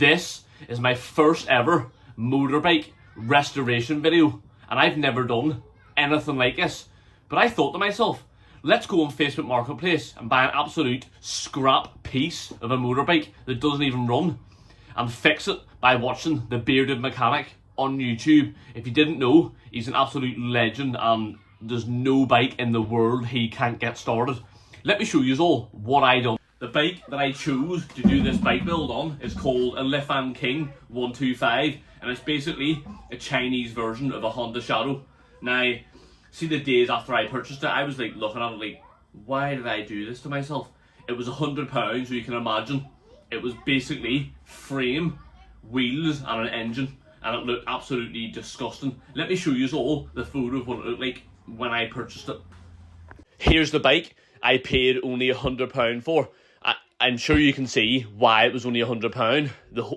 This is my first ever motorbike restoration video, and I've never done anything like this. But I thought to myself, let's go on Facebook Marketplace and buy an absolute scrap piece of a motorbike that doesn't even run and fix it by watching the bearded mechanic on YouTube. If you didn't know, he's an absolute legend and there's no bike in the world he can't get started. Let me show you all what I done. The bike that I chose to do this bike build on is called a Decmcauley 125, and it's basically a Chinese version of a Honda Shadow. Now, see, the days after I purchased it, I was like looking at it like, why did I do this to myself? It was £100, so you can imagine. It was basically frame, wheels and an engine, and it looked absolutely disgusting. Let me show you all the photo of what it looked like when I purchased it. Here's the bike I paid only £100 for. I'm sure you can see why it was only £100.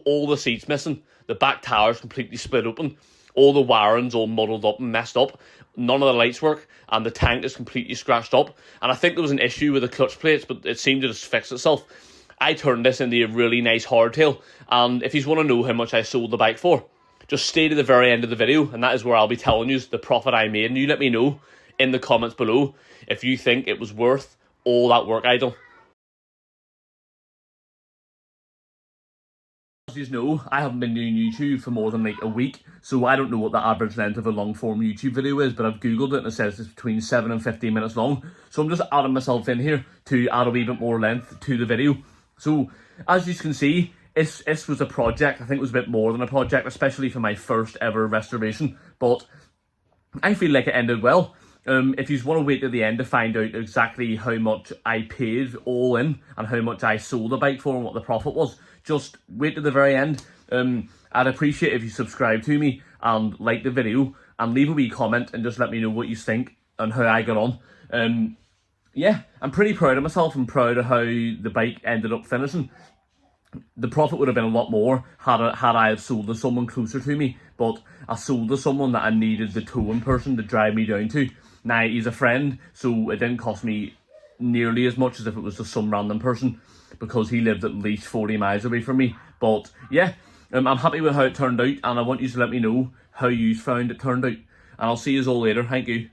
All the seats missing, the back tires completely split open, all the wiring's all muddled up and messed up, none of the lights work, and the tank is completely scratched up. And I think there was an issue with the clutch plates, but it seemed to just fix itself. I turned this into a really nice hardtail, and if you want to know how much I sold the bike for, just stay to the very end of the video, and that is where I'll be telling you the profit I made. And you let me know in the comments below if you think it was worth all that work I done. As you know, I haven't been doing YouTube for more than like a week, so I don't know what the average length of a long form YouTube video is, but I've googled it and it says it's between 7 and 15 minutes long. So I'm just adding myself in here to add a wee bit more length to the video. So as you can see, this was a project. I think it was a bit more than a project, especially for my first ever restoration, but I feel like it ended well. If you want to wait to the end to find out exactly how much I paid all in and how much I sold the bike for and what the profit was, just wait to the very end. I'd appreciate if you subscribe to me and like the video and leave a wee comment and just let me know what you think and how I got on. Yeah, I'm pretty proud of myself and proud of how the bike ended up finishing. The profit would have been a lot more had I have sold to someone closer to me, but I sold to someone that I needed the towing person to drive me down to. Now, he's a friend, so it didn't cost me nearly as much as if it was just some random person, because he lived at least 40 miles away from me. But yeah, I'm happy with how it turned out, and I want you to let me know how you found it turned out. And I'll see you all later. Thank you.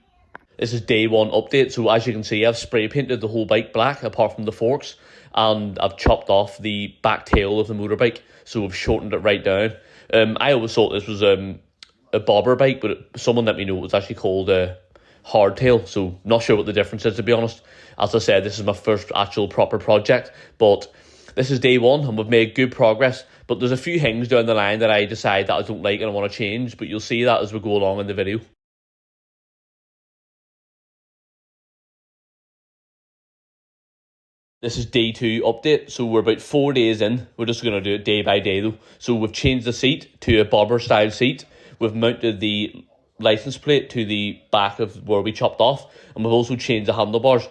This is day one update. So as you can see, I've spray painted the whole bike black apart from the forks, and I've chopped off the back tail of the motorbike, so I've shortened it right down. I always thought this was a bobber bike, but someone let me know it was actually called a hardtail, so not sure what the difference is, to be honest. As I said, this is my first actual proper project, but this is day one and we've made good progress. But there's a few things down the line that I decide that I don't like and I want to change, but you'll see that as we go along in the video. This is day two update, so we're about 4 days in. We're just going to do it day by day though. So we've changed the seat to a bobber style seat. We've mounted the license plate to the back of where we chopped off, and we've also changed the handlebars.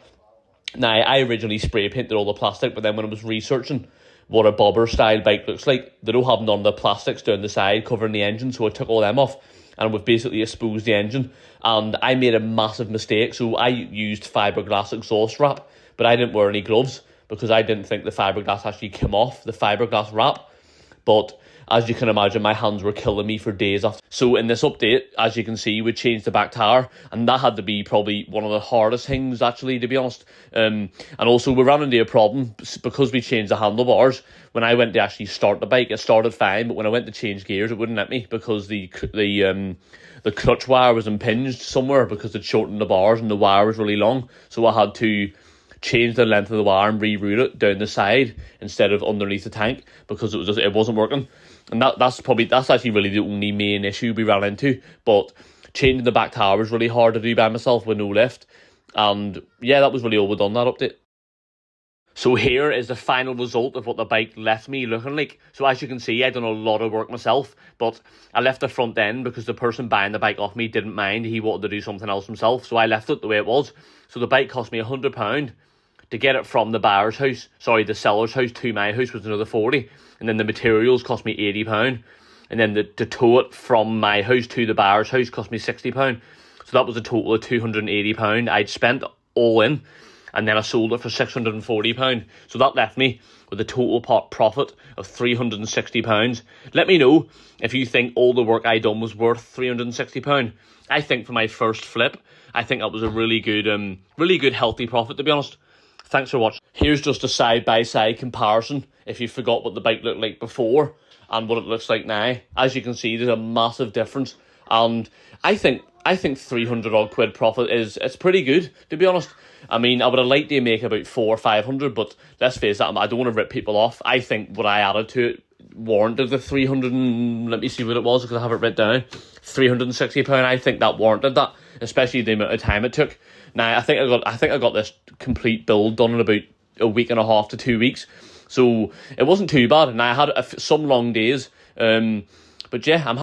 Now, I originally spray painted all the plastic, but then when I was researching what a bobber style bike looks like, they don't have none of the plastics down the side covering the engine, so I took all them off and we've basically exposed the engine. And I made a massive mistake, so I used fiberglass exhaust wrap, but I didn't wear any gloves because I didn't think the fiberglass actually came off the fiberglass wrap. But as you can imagine, my hands were killing me for days after. So in this update, as you can see, we changed the back tire, and that had to be probably one of the hardest things, actually, to be honest. And also we ran into a problem because we changed the handlebars. When I went to actually start the bike, it started fine, but when I went to change gears, it wouldn't let me because the clutch wire was impinged somewhere because it shortened the bars and the wire was really long. So I had to change the length of the wire and reroute it down the side instead of underneath the tank because it wasn't working. And that's actually really the only main issue we ran into. But changing the back tire was really hard to do by myself with no lift. And yeah, that was really all we've done, that update. So here is the final result of what the bike left me looking like. So as you can see, I done a lot of work myself, but I left the front end because the person buying the bike off me didn't mind. He wanted to do something else himself, so I left it the way it was. So the bike cost me £100 to get it from the buyer's house, the seller's house to my house was another 40, and then the materials cost me £80, and then to tow it from my house to the buyer's house cost me £60. So that was a total of £280 I'd spent all in. and then I sold it for £640. So that left me with a total profit of £360. Let me know if you think all the work I done was worth £360. I think for my first flip, I think that was a really good healthy profit, to be honest. Thanks for watching. Here's just a side-by-side comparison if you forgot what the bike looked like before and what it looks like now. As you can see, there's a massive difference, and I think 300 odd quid profit it's pretty good, to be honest. I mean, I would have liked to make about 400 or 500, but let's face it, I don't want to rip people off. I think what I added to it warranted the 300 and, let me see what it was because I have it written down, £360. I think that warranted that, especially the amount of time it took. Now I think I got this complete build done in about a week and a half to 2 weeks, so it wasn't too bad. And I had some long days, but yeah, I'm